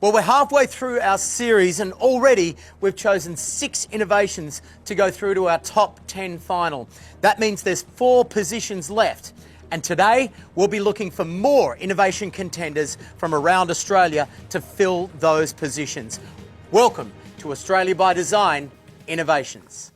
Well, we're halfway through our series and already we've chosen 6 innovations to go through to our top 10 final. That means there's 4 positions left. And today we'll be looking for more innovation contenders from around Australia to fill those positions. Welcome to Australia by Design Innovations.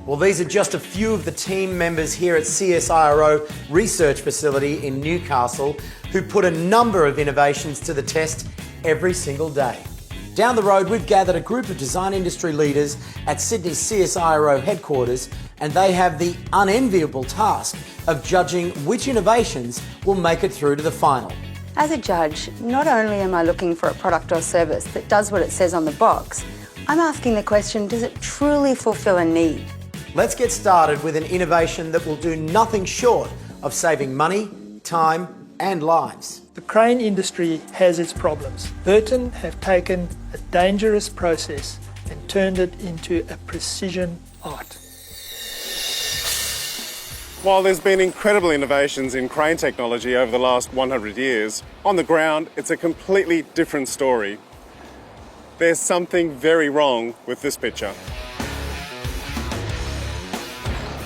Well, these are just a few of the team members here at CSIRO Research Facility in Newcastle who put a number of innovations to the test every single day. Down the road, we've gathered a group of design industry leaders at Sydney's CSIRO headquarters, and they have the unenviable task of judging which innovations will make it through to the final. As a judge, not only am I looking for a product or service that does what it says on the box, I'm asking the question, does it truly fulfill a need? Let's get started with an innovation that will do nothing short of saving money, time and lives. The crane industry has its problems. Burton have taken a dangerous process and turned it into a precision art. While there's been incredible innovations in crane technology over the last 100 years, on the ground it's a completely different story. There's something very wrong with this picture.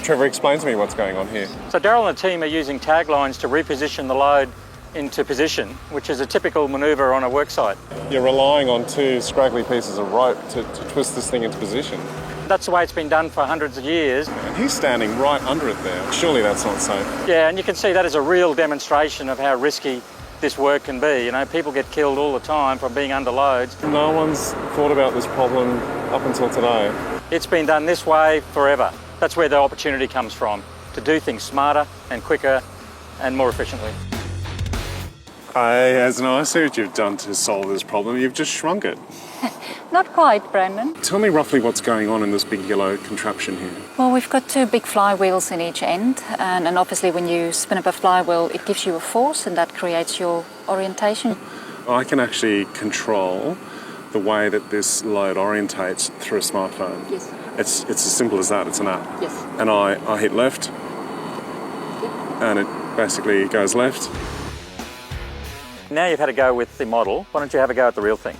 Trevor, explain to me what's going on here. So Daryl and the team are using taglines to reposition the load into position, which is a typical manoeuvre on a worksite. You're relying on 2 scraggly pieces of rope to twist this thing into position. That's the way it's been done for hundreds of years. And he's standing right under it there. Surely that's not safe. Yeah, and you can see that is a real demonstration of how risky this work can be. You know, people get killed all the time from being under loads. No one's thought about this problem up until today. It's been done this way forever. That's where the opportunity comes from, to do things smarter and quicker and more efficiently. As I see what you've done to solve this problem, you've just shrunk it. Not quite, Brandon. Tell me roughly what's going on in this big yellow contraption here. Well, we've got 2 big flywheels in each end, and obviously when you spin up a flywheel, it gives you a force and that creates your orientation. I can actually control the way that this load orientates through a smartphone. Yes. It's as simple as that, it's an app. Yes. And I hit left, and it basically goes left. Now you've had a go with the model, why don't you have a go at the real thing?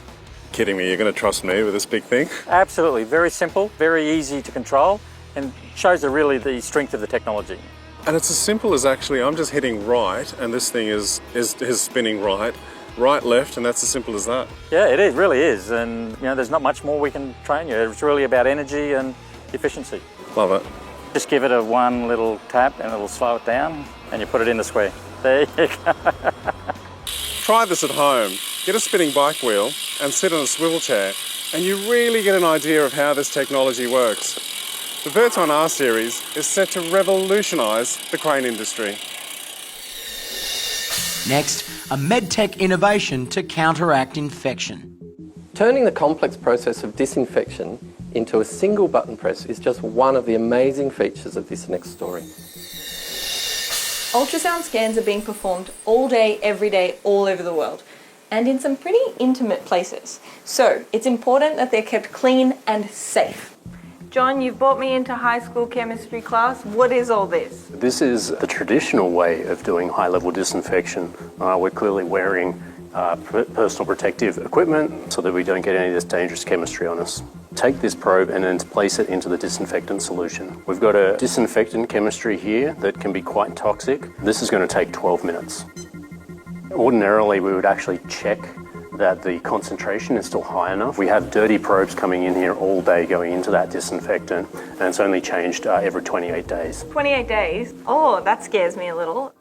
Kidding me, you're going to trust me with this big thing? Absolutely, very simple, very easy to control, and shows really the strength of the technology. And it's as simple as actually, I'm just hitting right, and this thing is spinning right, left, and that's as simple as that. Yeah, it is, really is, and you know, there's not much more we can train you. It's really about energy and efficiency. Love it. Just give it a one little tap and it'll slow it down, and you put it in the square. There you go. Try this at home. Get a spinning bike wheel and sit on a swivel chair, and you really get an idea of how this technology works. The Verton R Series is set to revolutionise the crane industry. Next, a medtech innovation to counteract infection. Turning the complex process of disinfection into a single button press is just one of the amazing features of this next story. Ultrasound scans are being performed all day, every day, all over the world, and in some pretty intimate places. So it's important that they're kept clean and safe. John, you've brought me into high school chemistry class. What is all this? This is the traditional way of doing high-level disinfection. We're clearly wearing personal protective equipment so that we don't get any of this dangerous chemistry on us. Take this probe and then place it into the disinfectant solution. We've got a disinfectant chemistry here that can be quite toxic. This is going to take 12 minutes. Ordinarily, we would actually check that the concentration is still high enough. We have dirty probes coming in here all day going into that disinfectant, and it's only changed every 28 days. 28 days? Oh, that scares me a little.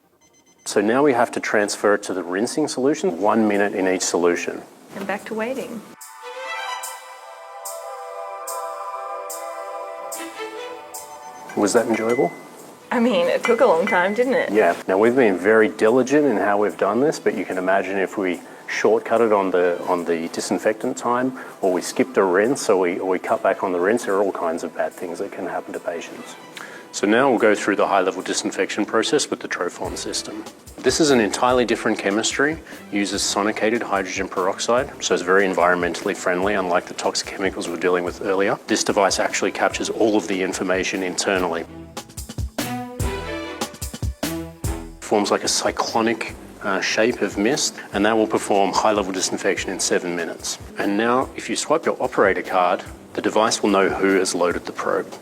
So now we have to transfer it to the rinsing solution, 1 minute in each solution. And back to waiting. Was that enjoyable? I mean, it took a long time, didn't it? Yeah. Now we've been very diligent in how we've done this, but you can imagine if we shortcutted on the disinfectant time, or we skipped a rinse, or we cut back on the rinse, there are all kinds of bad things that can happen to patients. So now we'll go through the high-level disinfection process with the Trophon system. This is an entirely different chemistry, uses sonicated hydrogen peroxide, so it's very environmentally friendly, unlike the toxic chemicals we were dealing with earlier. This device actually captures all of the information internally. Forms like a cyclonic shape of mist, and that will perform high-level disinfection in 7 minutes. And now, if you swipe your operator card, the device will know who has loaded the probe.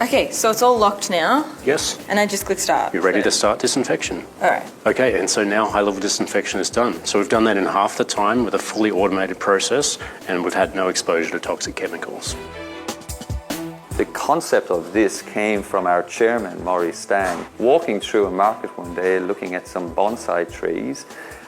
Okay, so it's all locked now, Yes? and I just click start. You're ready to start disinfection. All right. Okay, and so now high-level disinfection is done. So we've done that in half the time with a fully automated process, and we've had no exposure to toxic chemicals. The concept of this came from our chairman, Maurice Stang, walking through a market one day looking at some bonsai trees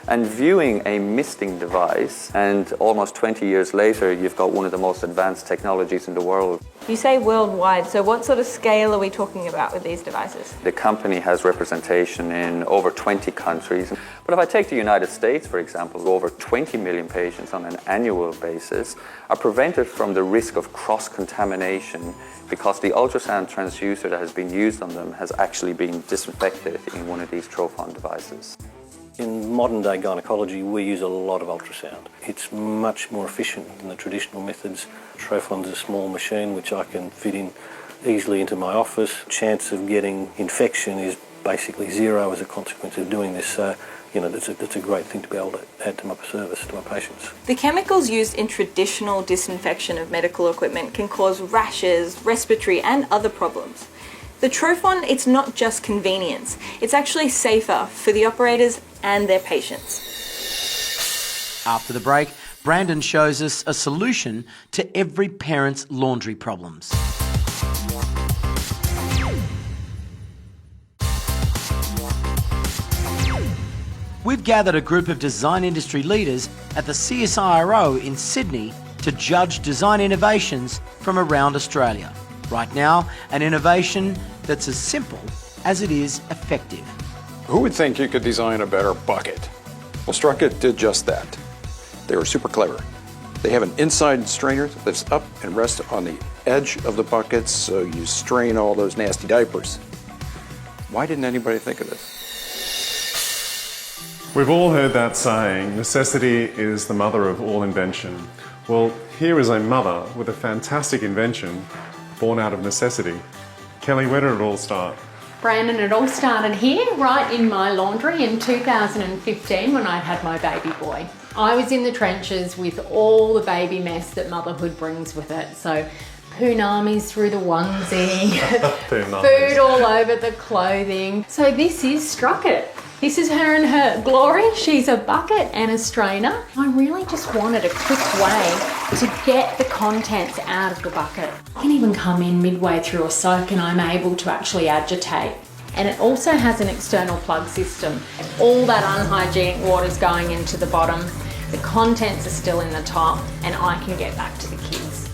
and viewing a misting device, and almost 20 years later you've got one of the most advanced technologies in the world. You say worldwide, so what sort of scale are we talking about with these devices? The company has representation in over 20 countries. But if I take the United States, for example, over 20 million patients on an annual basis are prevented from the risk of cross-contamination because the ultrasound transducer that has been used on them has actually been disinfected in one of these Trophon devices. In modern day gynecology, we use a lot of ultrasound. It's much more efficient than the traditional methods. Trophon's a small machine which I can fit in easily into my office. Chance of getting infection is basically zero as a consequence of doing this. So, that's a great thing to be able to add to my service to my patients. The chemicals used in traditional disinfection of medical equipment can cause rashes, respiratory and other problems. The Trophon, it's not just convenience, it's actually safer for the operators and their patients. After the break, Brandon shows us a solution to every parent's laundry problems. We've gathered a group of design industry leaders at the CSIRO in Sydney to judge design innovations from around Australia. Right now, an innovation that's as simple as it is effective. Who would think you could design a better bucket? Well, Strucket did just that. They were super clever. They have an inside strainer that lifts up and rests on the edge of the buckets, so you strain all those nasty diapers. Why didn't anybody think of this? We've all heard that saying, necessity is the mother of all invention. Well, here is a mother with a fantastic invention born out of necessity. Kelly, where did it all start? Brandon, it all started here, right in my laundry in 2015 when I had my baby boy. I was in the trenches with all the baby mess that motherhood brings with it. So punamis through the onesie, food all over the clothing. So this is Strucket. This is her in her glory. She's a bucket and a strainer. I really just wanted a quick way to get the contents out of the bucket. I can even come in midway through a soak and I'm able to actually agitate. And it also has an external plug system. All that unhygienic water's going into the bottom, the contents are still in the top, and I can get back to the kids.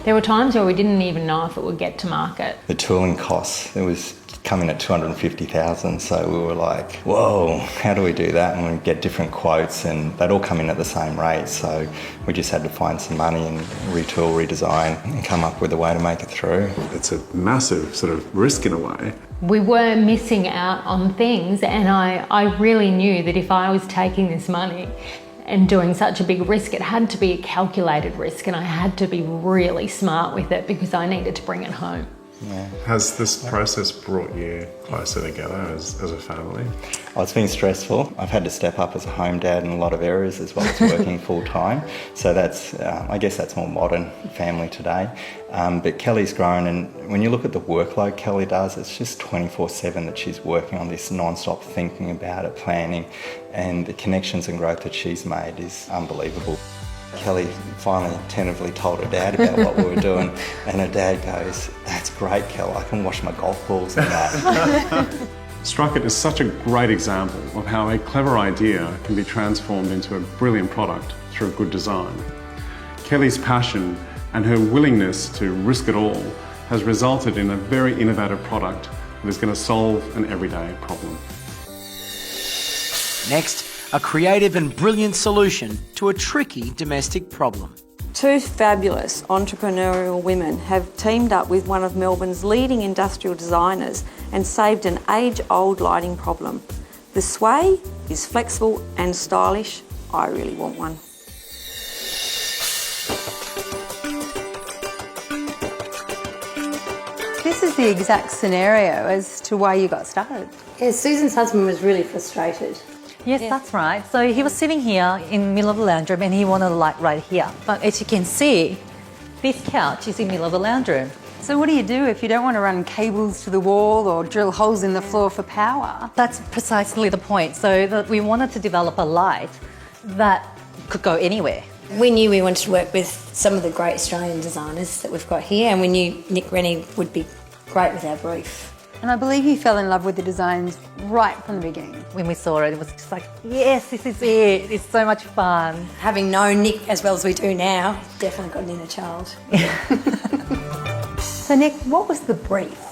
There were times where we didn't even know if it would get to market. The tooling costs, it was coming at $250,000, so we were like, whoa, how do we do that? And we get different quotes and they'd all come in at the same rate, so we just had to find some money and retool, redesign and come up with a way to make it through. It's a massive sort of risk in a way. We were missing out on things, and I really knew that if I was taking this money and doing such a big risk, it had to be a calculated risk, and I had to be really smart with it because I needed to bring it home. Yeah. Has this process brought you closer together as a family? Oh, it's been stressful. I've had to step up as a home dad in a lot of areas as well as working full time. So that's, I guess that's more modern family today. But Kelly's grown, and when you look at the workload Kelly does, it's just 24/7 that she's working on this non-stop thinking about it, planning, and the connections and growth that she's made is unbelievable. Kelly finally tentatively told her dad about what we were doing, and her dad goes, "That's great, Kel, I can wash my golf balls in that." Strucket is such a great example of how a clever idea can be transformed into a brilliant product through good design. Kelly's passion and her willingness to risk it all has resulted in a very innovative product that is going to solve an everyday problem. Next, a creative and brilliant solution to a tricky domestic problem. Two fabulous entrepreneurial women have teamed up with one of Melbourne's leading industrial designers and saved an age-old lighting problem. The Sway is flexible and stylish. I really want one. This is the exact scenario as to why you got started. Yeah, Susan's husband was really frustrated. Yes, that's right. So he was sitting here in the middle of the lounge room and he wanted a light right here. But as you can see, this couch is in the middle of the lounge room. So what do you do if you don't want to run cables to the wall or drill holes in the floor for power? That's precisely the point. So that we wanted to develop a light that could go anywhere. We knew we wanted to work with some of the great Australian designers that we've got here, and we knew Nick Rennie would be great with our brief. And I believe you fell in love with the designs right from the beginning. When we saw it, it was just like, yes, this is it. It's so much fun. Having known Nick as well as we do now, definitely got an inner child. So Nick, what was the brief?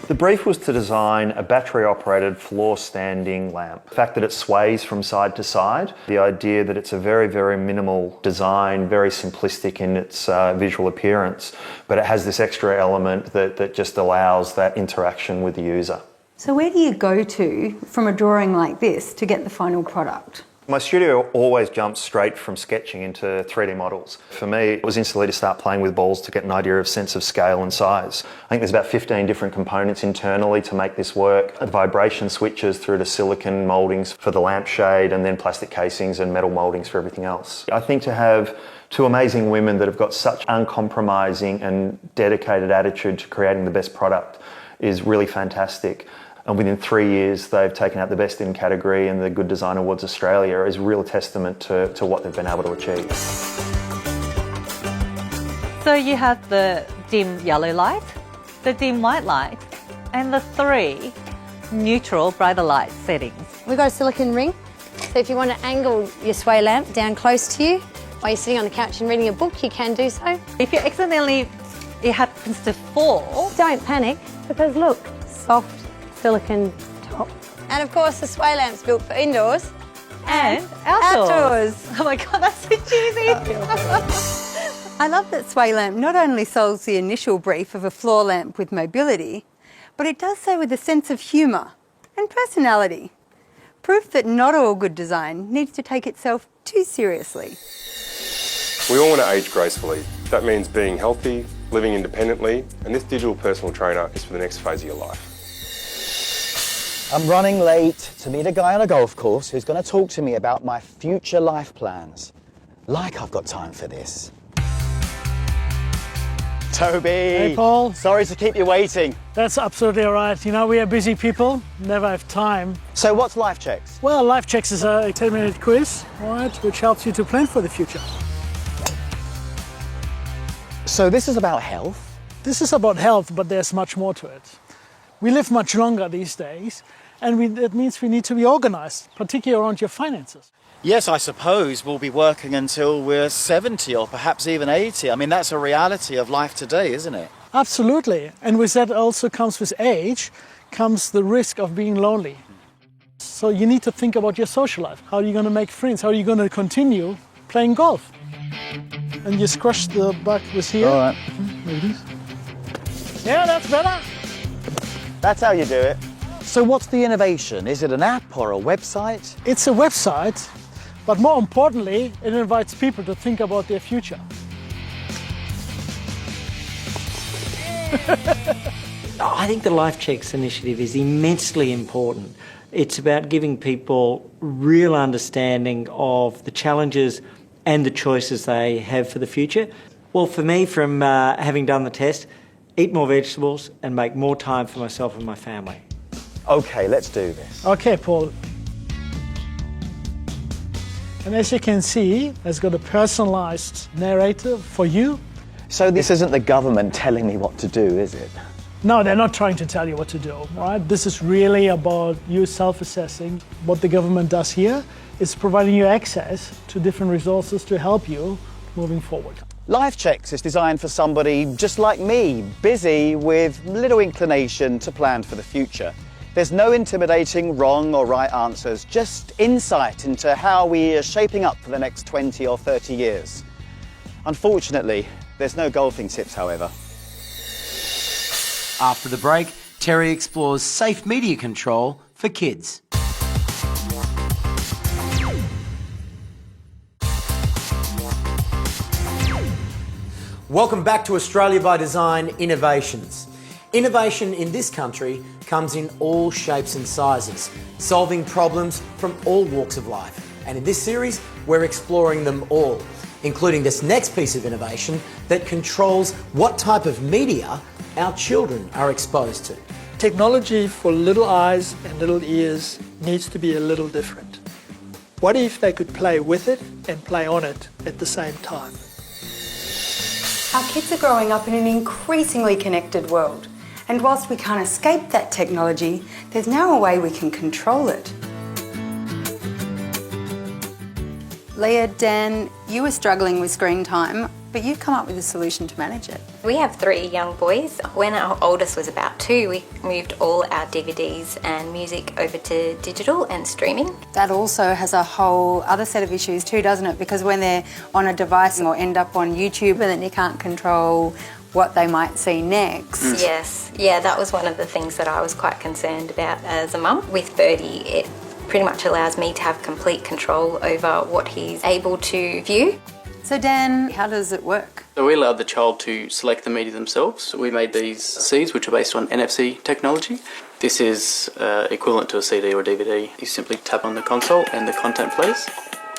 The brief was to design a battery-operated floor-standing lamp. The fact that it sways from side to side, the idea that it's a very, very minimal design, very simplistic in its visual appearance, but it has this extra element that just allows that interaction with the user. So where do you go to from a drawing like this to get the final product? My studio always jumps straight from sketching into 3D models. For me, it was instantly to start playing with balls to get an idea of sense of scale and size. I think there's about 15 different components internally to make this work. Vibration switches through to silicon mouldings for the lampshade, and then plastic casings and metal mouldings for everything else. I think to have two amazing women that have got such uncompromising and dedicated attitude to creating the best product is really fantastic. And within 3 years, they've taken out the Best in category in the Good Design Awards Australia is a real testament to what they've been able to achieve. So you have the dim yellow light, the dim white light, and the 3 neutral brighter light settings. We've got a silicone ring, so if you want to angle your Sway lamp down close to you while you're sitting on the couch and reading a book, you can do so. If you accidentally, it happens to fall, don't panic, because look, soft silicone top. And of course the Sway lamp's built for indoors and outdoors. Oh my God, that's so cheesy. I love that Sway Lamp not only solves the initial brief of a floor lamp with mobility, but it does so with a sense of humour and personality. Proof that not all good design needs to take itself too seriously. We all want to age gracefully. That means being healthy, living independently, and this digital personal trainer is for the next phase of your life. I'm running late to meet a guy on a golf course who's going to talk to me about my future life plans. Like I've got time for this. Toby! Hey, Paul. Sorry to keep you waiting. That's absolutely all right. You know, we are busy people, never have time. So what's Life Checks? Well, Life Checks is a 10-minute quiz, all right, which helps you to plan for the future. So this is about health? This is about health, but there's much more to it. We live much longer these days, and that means we need to be organised, particularly around your finances. Yes, I suppose we'll be working until we're 70 or perhaps even 80. I mean, that's a reality of life today, isn't it? Absolutely. And with that also comes with age, comes the risk of being lonely. So you need to think about your social life. How are you going to make friends? How are you going to continue playing golf? And you squash the bug with here. All right. Maybe. Yeah, that's better. That's how you do it. So what's the innovation? Is it an app or a website? It's a website, but more importantly, it invites people to think about their future. I think the Life Checks initiative is immensely important. It's about giving people real understanding of the challenges and the choices they have for the future. Well, for me, from having done the test, eat more vegetables and make more time for myself and my family. Okay, let's do this. Okay, Paul. And as you can see, it's got a personalised narrative for you. So this isn't the government telling me what to do, is it? No, they're not trying to tell you what to do, right? This is really about you self-assessing. What the government does here is providing you access to different resources to help you moving forward. Life Checks is designed for somebody just like me, busy with little inclination to plan for the future. There's no intimidating wrong or right answers, just insight into how we are shaping up for the next 20 or 30 years. Unfortunately, there's no golfing tips, however. After the break, Terry explores safe media control for kids. Welcome back to Australia by Design Innovations. Innovation in this country comes in all shapes and sizes, solving problems from all walks of life. And in this series, we're exploring them all, including this next piece of innovation that controls what type of media our children are exposed to. Technology for little eyes and little ears needs to be a little different. What if they could play with it and play on it at the same time? Our kids are growing up in an increasingly connected world. And whilst we can't escape that technology, there's now a way we can control it. Leah, Dan, you were struggling with screen time, but you've come up with a solution to manage it. We have 3 young boys. When our oldest was about 2, we moved all our DVDs and music over to digital and streaming. That also has a whole other set of issues too, doesn't it? Because when they're on a device or end up on YouTube, and then you can't control what they might see next. Yes, yeah, that was one of the things that I was quite concerned about as a mum. With Birdie, it pretty much allows me to have complete control over what he's able to view. So Dan, how does it work? So we allowed the child to select the media themselves. We made these seeds which are based on NFC technology. This is equivalent to a CD or a DVD. You simply tap on the console and the content plays.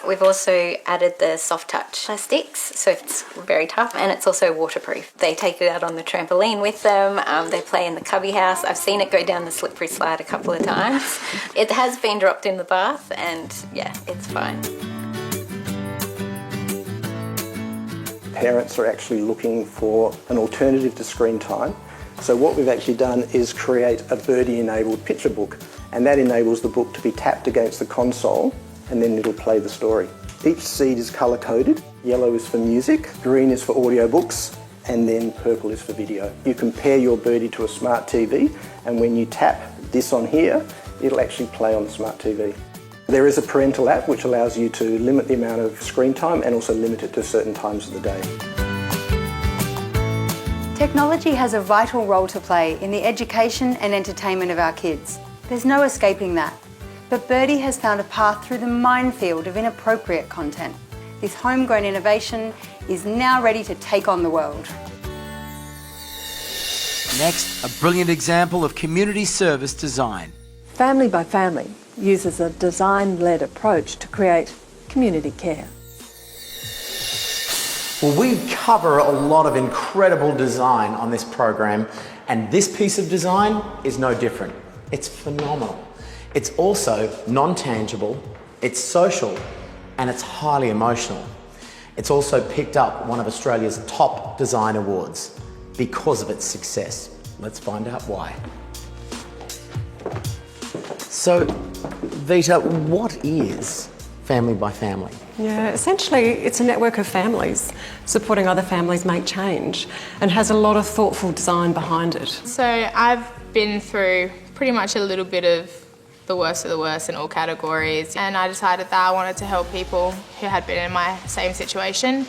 We've also added the soft touch plastics, so it's very tough, and it's also waterproof. They take it out on the trampoline with them, they play in the cubby house. I've seen it go down the slippery slide a couple of times. It has been dropped in the bath, and yeah, it's fine. Parents are actually looking for an alternative to screen time. So what we've actually done is create a Birdie-enabled picture book, and that enables the book to be tapped against the console and then it'll play the story. Each seed is colour-coded. Yellow is for music, green is for audiobooks, and then purple is for video. You can pair your Birdie to a smart TV, and when you tap this on here, it'll actually play on the smart TV. There is a parental app which allows you to limit the amount of screen time and also limit it to certain times of the day. Technology has a vital role to play in the education and entertainment of our kids. There's no escaping that. But Birdie has found a path through the minefield of inappropriate content. This homegrown innovation is now ready to take on the world. Next, a brilliant example of community service design. Family by Family uses a design-led approach to create community care. Well, we cover a lot of incredible design on this program, and this piece of design is no different. It's phenomenal. It's also non-tangible, it's social, and it's highly emotional. It's also picked up one of Australia's top design awards because of its success. Let's find out why. So, Vita, what is Family by Family? Yeah, essentially it's a network of families supporting other families make change and has a lot of thoughtful design behind it. So I've been through pretty much a little bit of the worst of the worst in all categories, and I decided that I wanted to help people who had been in my same situation.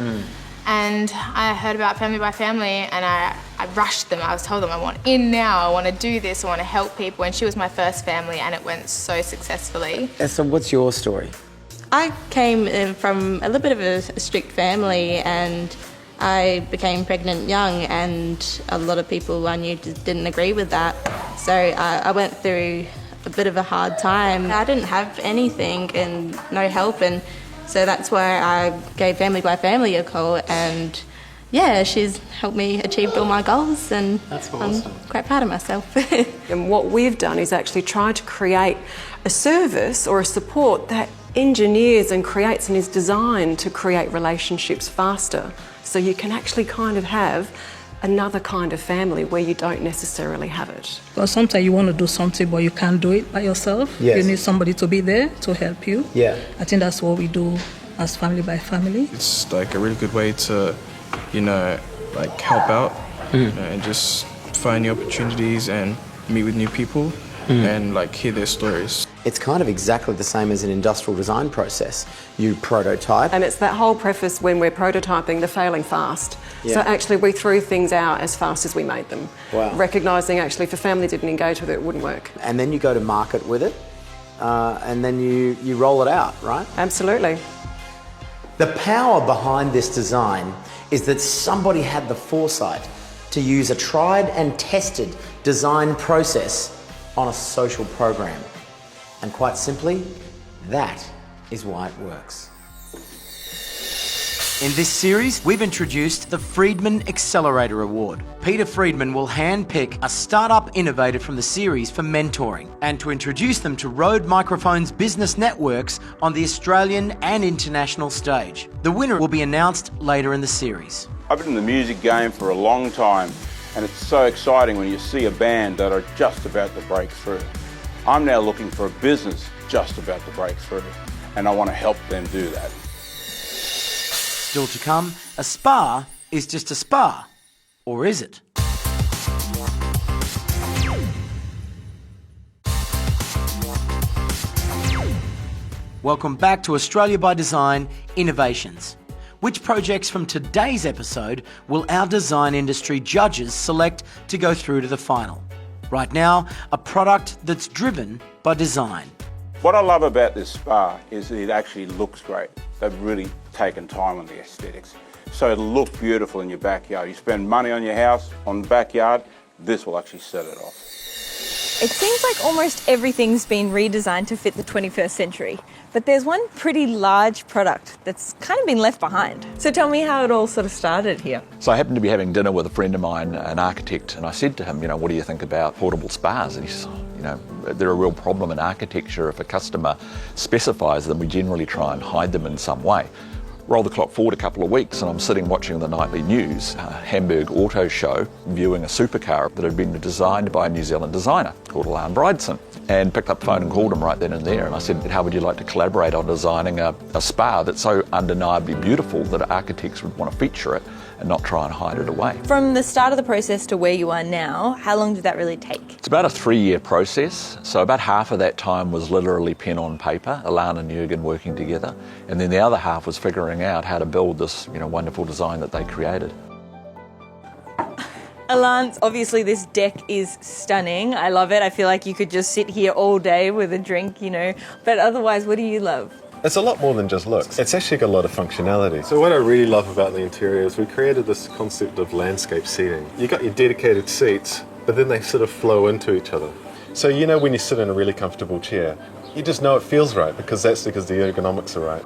And I heard about Family by Family and I rushed them. I told them I want in now, I want to do this, I want to help people, and she was my first family and it went so successfully. So what's your story? I came in from a little bit of a strict family and I became pregnant young, and a lot of people I knew didn't agree with that. So I went through a bit of a hard time. I didn't have anything and no help, and so that's why I gave Family by Family a call, and yeah, she's helped me achieve all my goals, and That's awesome. I'm quite proud of myself. And what we've done is actually try to create a service or a support that engineers and creates and is designed to create relationships faster. So you can actually kind of have another kind of family where you don't necessarily have it. Well, sometimes you want to do something, but you can't do it by yourself. Yes. You need somebody to be there to help you. Yeah. I think that's what we do as Family by Family. It's like a really good way to, like help out and just find new opportunities and meet with new people and like hear their stories. It's kind of exactly the same as an industrial design process. You prototype. And it's that whole preface when we're prototyping, the failing fast. Yeah. So actually we threw things out as fast as we made them. Wow. Recognising actually if a family didn't engage with it, it wouldn't work. And then you go to market with it, and then you roll it out, right? Absolutely. The power behind this design is that somebody had the foresight to use a tried and tested design process on a social program. And quite simply, that is why it works. In this series, we've introduced the Friedman Accelerator Award. Peter Friedman will handpick a startup innovator from the series for mentoring and to introduce them to Rode Microphone's business networks on the Australian and international stage. The winner will be announced later in the series. I've been in the music game for a long time, and it's so exciting when you see a band that are just about to break through. I'm now looking for a business just about to break through, and I want to help them do that. Still to come, a spa is just a spa, or is it? Welcome back to Australia by Design Innovations. Which projects from today's episode will our design industry judges select to go through to the final? Right now, a product that's driven by design. What I love about this spa is that it actually looks great. They've really taken time on the aesthetics. So it'll look beautiful in your backyard. You spend money on your house, on the backyard, this will actually set it off. It seems like almost everything's been redesigned to fit the 21st century, but there's one pretty large product that's kind of been left behind. So tell me how it all sort of started here. So I happened to be having dinner with a friend of mine, an architect, and I said to him, what do you think about portable spas? And he said, they're a real problem in architecture. If a customer specifies them, we generally try and hide them in some way. Roll the clock forward a couple of weeks and I'm sitting watching the nightly news, Hamburg Auto Show, viewing a supercar that had been designed by a New Zealand designer called Alan Bridson, and picked up the phone and called him right then and there. And I said, how would you like to collaborate on designing a spa that's so undeniably beautiful that architects would want to feature it and not try and hide it away? From the start of the process to where you are now, how long did that really take? It's about a 3-year process. So about half of that time was literally pen on paper, Alan and Jürgen working together. And then the other half was figuring out how to build this wonderful design that they created. Alan, obviously this deck is stunning. I love it. I feel like you could just sit here all day with a drink, But otherwise, what do you love? It's a lot more than just looks. It's actually got a lot of functionality. So what I really love about the interior is we created this concept of landscape seating. You got your dedicated seats, but then they sort of flow into each other. So when you sit in a really comfortable chair, you just know it feels right because the ergonomics are right.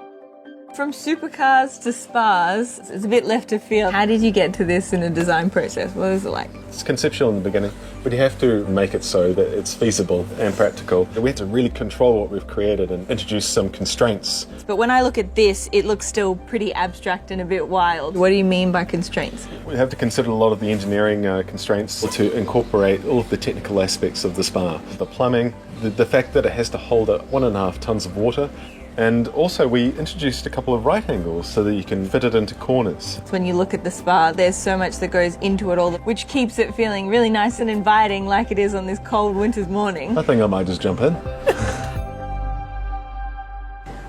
From supercars to spas, it's a bit left of field. How did you get to this in a design process? What was it like? It's conceptual in the beginning, but you have to make it so that it's feasible and practical. We have to really control what we've created and introduce some constraints. But when I look at this, it looks still pretty abstract and a bit wild. What do you mean by constraints? We have to consider a lot of the engineering constraints to incorporate all of the technical aspects of the spa. The plumbing, the fact that it has to hold 1.5 tons of water. And also we introduced a couple of right angles so that you can fit it into corners. When you look at the spa, there's so much that goes into it all, which keeps it feeling really nice and inviting like it is on this cold winter's morning. I think I might just jump in.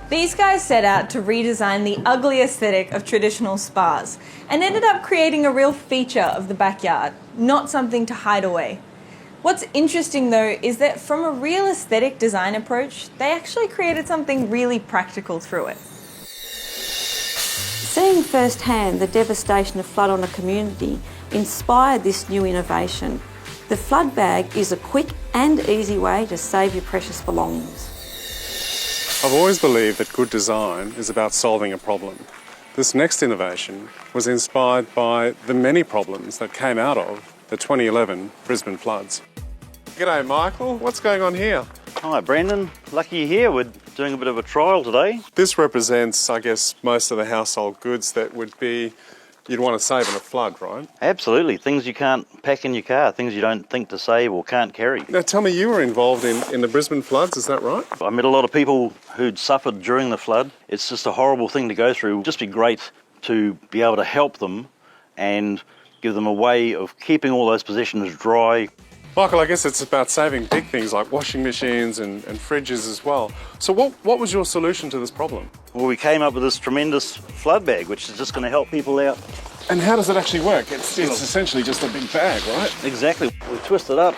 These guys set out to redesign the ugly aesthetic of traditional spas and ended up creating a real feature of the backyard, not something to hide away. What's interesting though is that from a real aesthetic design approach, they actually created something really practical through it. Seeing firsthand the devastation of flood on a community inspired this new innovation. The flood bag is a quick and easy way to save your precious belongings. I've always believed that good design is about solving a problem. This next innovation was inspired by the many problems that came out of the 2011 Brisbane floods. G'day Michael, what's going on here? Hi Brandon, lucky you're here. We're doing a bit of a trial today. This represents, I guess, most of the household goods that you'd want to save in a flood, right? Absolutely, things you can't pack in your car, things you don't think to save or can't carry. Now tell me, you were involved in the Brisbane floods, is that right? I met a lot of people who'd suffered during the flood. It's just a horrible thing to go through. It would just be great to be able to help them and give them a way of keeping all those possessions dry. Michael, I guess it's about saving big things like washing machines and fridges as well. So what was your solution to this problem? Well, we came up with this tremendous flood bag, which is just going to help people out. And how does it actually work? It's essentially just a big bag, right? Exactly. We twist it up,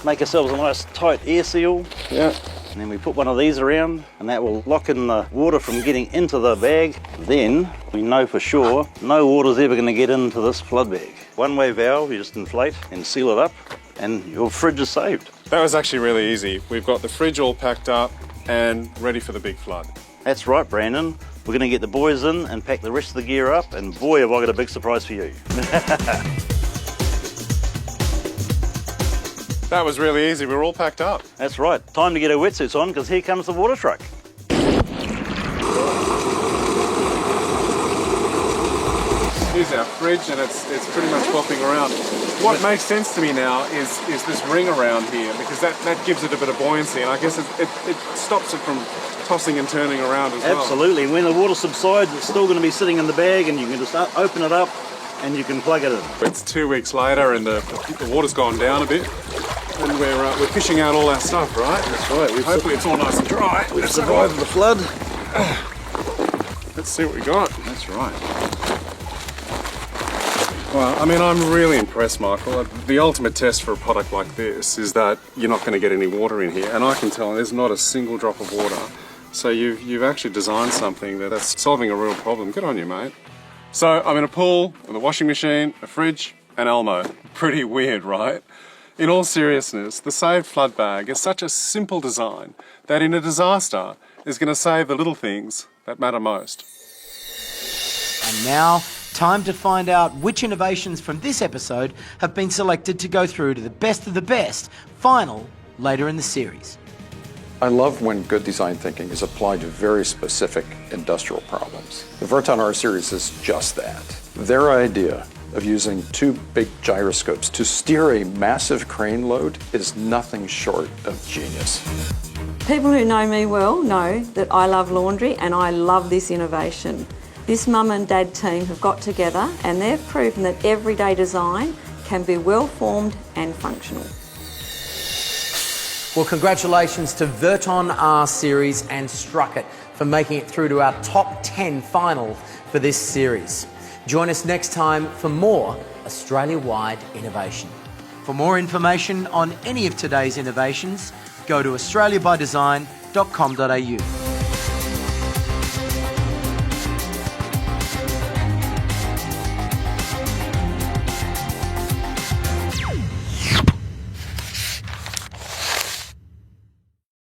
make ourselves a nice tight air seal, and then we put one of these around, and that will lock in the water from getting into the bag. Then we know for sure no water's ever going to get into this flood bag. One-way valve, you just inflate and seal it up, and your fridge is saved. That was actually really easy. We've got the fridge all packed up and ready for the big flood. That's right, Brandon. We're going to get the boys in and pack the rest of the gear up, and boy, have I got a big surprise for you. That was really easy. We were all packed up. That's right. Time to get our wetsuits on, because here comes the water truck. Here's our fridge, and it's pretty much bopping around. What makes sense to me now is this ring around here, because that gives it a bit of buoyancy, and I guess it stops it from tossing and turning around as well. Absolutely. When the water subsides, it's still going to be sitting in the bag, and you can just open it up and you can plug it in. It's 2 weeks later, and the water's gone down a bit, and we're fishing out all our stuff, right? That's right. Hopefully it's all nice and dry. We've survived the flood. Let's see what we got. That's right. Well, I mean, I'm really impressed, Michael. The ultimate test for a product like this is that you're not going to get any water in here, and I can tell there's not a single drop of water. So you've actually designed something that's solving a real problem. Good on you, mate. So I'm in a pool with a washing machine, a fridge, and Elmo. Pretty weird, right? In all seriousness, the Save Flood Bag is such a simple design that in a disaster is going to save the little things that matter most. And now, time to find out which innovations from this episode have been selected to go through to the best of the best final later in the series. I love when good design thinking is applied to very specific industrial problems. The Verton R series is just that. Their idea of using two big gyroscopes to steer a massive crane load is nothing short of genius. People who know me well know that I love laundry and I love this innovation. This mum and dad team have got together and they've proven that everyday design can be well formed and functional. Well, congratulations to Verton R series and Struckit for making it through to our top 10 final for this series. Join us next time for more Australia-wide innovation. For more information on any of today's innovations, go to australiabydesign.com.au.